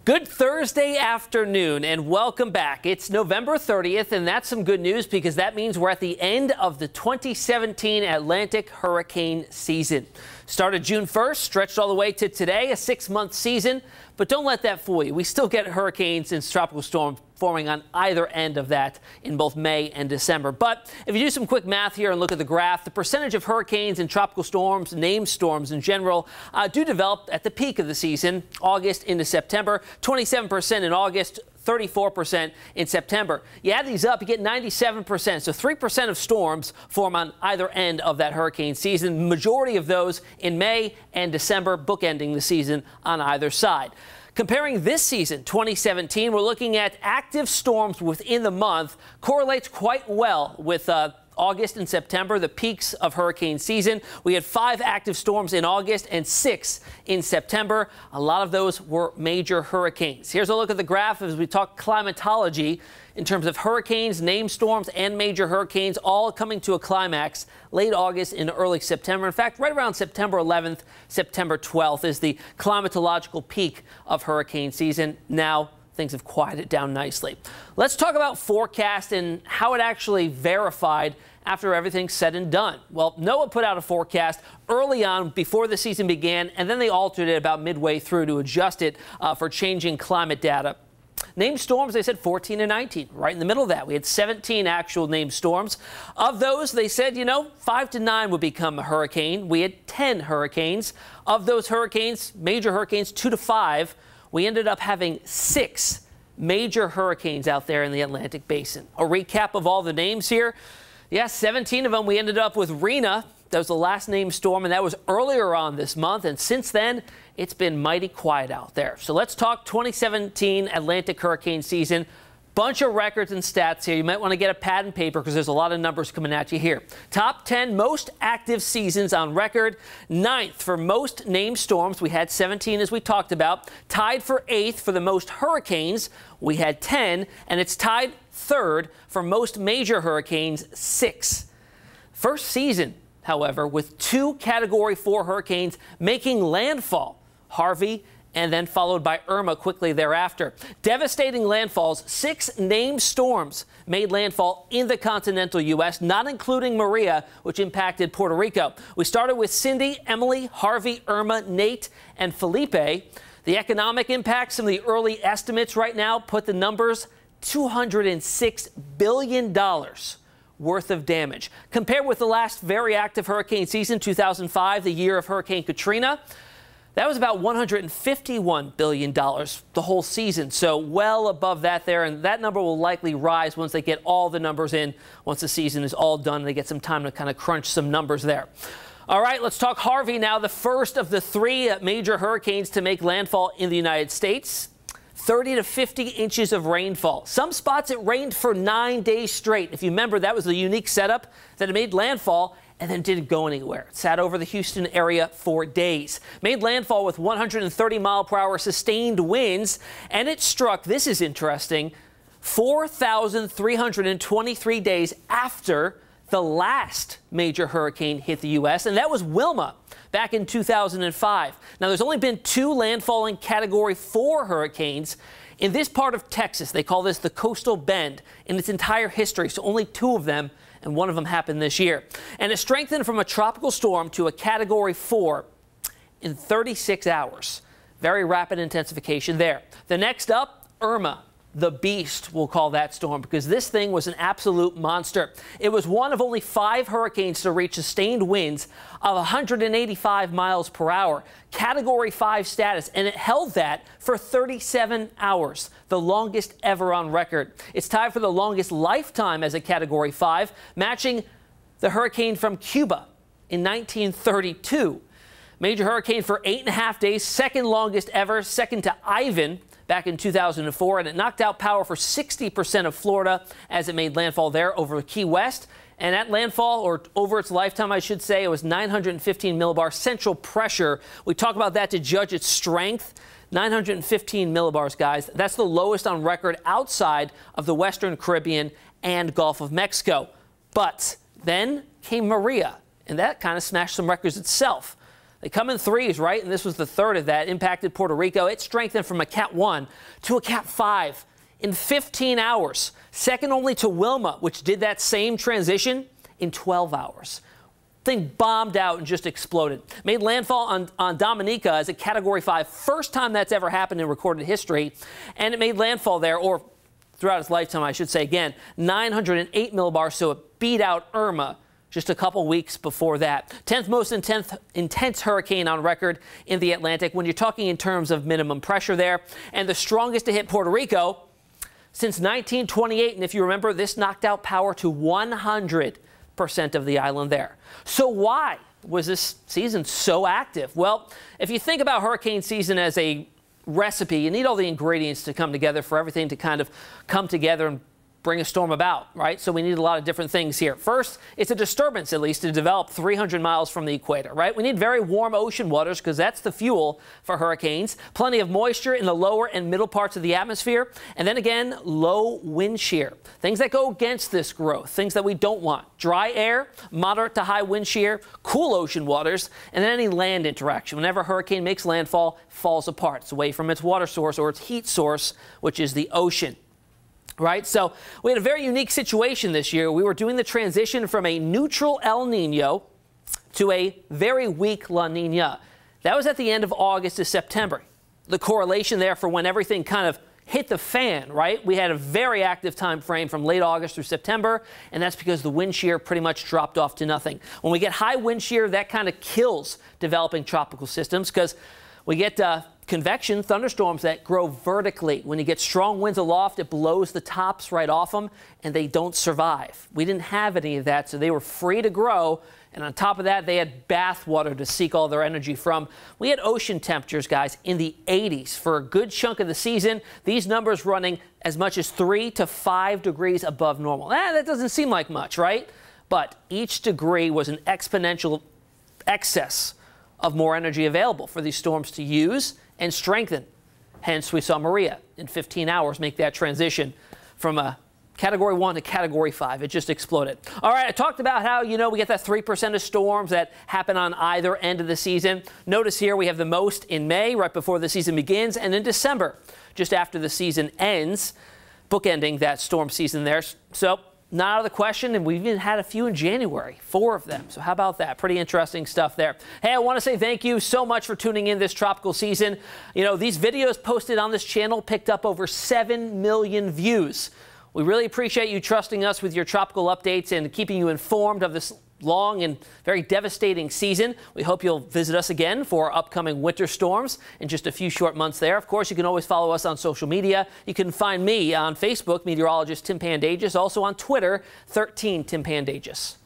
Good Thursday afternoon and welcome back. It's November 30th and that's some good news because that means we're at the end of the 2017 Atlantic hurricane season. Started June 1st, stretched all the way to today, a 6-month season. But don't let that fool you. We still get hurricanes and tropical storms forming on either end of that in both May and December. But if you do some quick math here and look at the graph, the percentage of hurricanes and tropical storms, named storms in general, do develop at the peak of the season, August into September, 27% in August, 34% in September. You add these up, you get 97%. So 3% of storms form on either end of that hurricane season. The majority of those in May and December, bookending the season on either side. Comparing this season, 2017, we're looking at active storms within the month. Correlates quite well with August and September, the peaks of hurricane season. We had 5 active storms in August and 6 in September. A lot of those were major hurricanes. Here's a look at the graph as we talk climatology in terms of hurricanes, named storms, and major hurricanes, all coming to a climax late August into early September. In fact, right around September 11th, September 12th is the climatological peak of hurricane season. Now, things have quieted down nicely. Let's talk about forecast and how it actually verified after everything's said and done. Well, NOAA put out a forecast early on before the season began, and then they altered it about midway through to adjust it for changing climate data. Named storms, they said 14 and 19, right in the middle of that. We had 17 actual named storms. Of those, they said, 5 to 9 would become a hurricane. We had 10 hurricanes. Of those hurricanes, major hurricanes, 2 to 5, we ended up having 6 major hurricanes out there in the Atlantic Basin. A recap of all the names here. Yes, 17 of them. We ended up with Rena. That was the last named storm, and that was earlier on this month. And since then, it's been mighty quiet out there. So let's talk 2017 Atlantic hurricane season. Bunch of records and stats here. You might want to get a pad and paper because there's a lot of numbers coming at you here. Top 10 most active seasons on record. 9th for most named storms. We had 17 as we talked about. Tied for 8th for the most hurricanes. We had 10. And it's tied 3rd for most major hurricanes, 6. First season, however, with 2 Category 4 hurricanes making landfall. Harvey and then followed by Irma quickly thereafter. Devastating landfalls. 6 named storms made landfall in the continental U.S., not including Maria, which impacted Puerto Rico. We started with Cindy, Emily, Harvey, Irma, Nate, and Felipe. The economic impacts, some of the early estimates right now put the numbers $206 billion worth of damage. Compared with the last very active hurricane season, 2005, the year of Hurricane Katrina, that was about $151 billion the whole season, so well above that there, and that number will likely rise once they get all the numbers in, once the season is all done, and they get some time to kind of crunch some numbers there. All right, let's talk Harvey now, the first of the 3 major hurricanes to make landfall in the United States. 30 to 50 inches of rainfall. Some spots it rained for 9 days straight. If you remember, that was the unique setup that it made landfall and then didn't go anywhere. It sat over the Houston area for days. Made landfall with 130-mile-per-hour sustained winds, and it struck, this is interesting, 4,323 days after the last major hurricane hit the U.S., and that was Wilma back in 2005. Now, there's only been 2 landfalling Category 4 hurricanes in this part of Texas. They call this the Coastal Bend in its entire history, so only 2 of them, and one of them happened this year. And it strengthened from a tropical storm to a Category 4 in 36 hours. Very rapid intensification there. The next up, Irma. The Beast, we'll call that storm, because this thing was an absolute monster. It was one of only 5 hurricanes to reach sustained winds of 185 miles per hour, Category 5 status, and it held that for 37 hours, the longest ever on record. It's tied for the longest lifetime as a Category 5, matching the hurricane from Cuba in 1932. Major hurricane for 8.5 days, second longest ever, second to Ivan back in 2004, and it knocked out power for 60% of Florida as it made landfall there over Key West. And at landfall, or over its lifetime, I should say, it was 915 millibar central pressure. We talk about that to judge its strength. 915 millibars, guys. That's the lowest on record outside of the Western Caribbean and Gulf of Mexico. But then came Maria, and that kind of smashed some records itself. They come in threes, right? And this was the third of that, impacted Puerto Rico. It strengthened from a Cat 1 to a Cat 5 in 15 hours. Second only to Wilma, which did that same transition in 12 hours. Thing bombed out and just exploded. Made landfall on Dominica as a Category 5. First time that's ever happened in recorded history. And it made landfall there, or throughout its lifetime, I should say, again, 908 millibars, so it beat out Irma just a couple weeks before that. 10th most intense hurricane on record in the Atlantic when you're talking in terms of minimum pressure there. And the strongest to hit Puerto Rico since 1928. And if you remember, this knocked out power to 100% of the island there. So why was this season so active? Well, if you think about hurricane season as a recipe, you need all the ingredients to come together for everything to kind of come together and bring a storm about, right? So we need a lot of different things here. First, it's a disturbance, at least, to develop 300 miles from the equator, right? We need very warm ocean waters because that's the fuel for hurricanes. Plenty of moisture in the lower and middle parts of the atmosphere. And then again, low wind shear. Things that go against this growth, things that we don't want. Dry air, moderate to high wind shear, cool ocean waters, and then any land interaction. Whenever a hurricane makes landfall, falls apart. It's away from its water source or its heat source, which is the ocean. Right, so we had a very unique situation this year. We were doing the transition from a neutral El Nino to a very weak La Nina. That was at the end of August to September. The correlation there for when everything kind of hit the fan, right? We had a very active time frame from late August through September, and that's because the wind shear pretty much dropped off to nothing. When we get high wind shear, that kind of kills developing tropical systems because we get convection thunderstorms that grow vertically. When you get strong winds aloft, it blows the tops right off them, and they don't survive. We didn't have any of that, so they were free to grow. And on top of that, they had bath water to seek all their energy from. We had ocean temperatures, guys, in the 80s for a good chunk of the season. These numbers running as much as 3 to 5 degrees above normal. That doesn't seem like much, right? But each degree was an exponential excess of more energy available for these storms to use and strengthen. Hence, we saw Maria in 15 hours make that transition from a Category 1 to Category 5. It just exploded. All right, I talked about how, we get that 3% of storms that happen on either end of the season. Notice here we have the most in May, right before the season begins, and in December, just after the season ends, bookending that storm season there. So, not out of the question, and we've even had a few in January, 4 of them. So how about that? Pretty interesting stuff there. Hey, I want to say thank you so much for tuning in this tropical season. These videos posted on this channel picked up over 7 million views. We really appreciate you trusting us with your tropical updates and keeping you informed of this long and very devastating season. We hope you'll visit us again for our upcoming winter storms in just a few short months there. Of course, you can always follow us on social media. You can find me on Facebook, meteorologist Tim Pandagis, also on Twitter, 13 Tim Pandagis.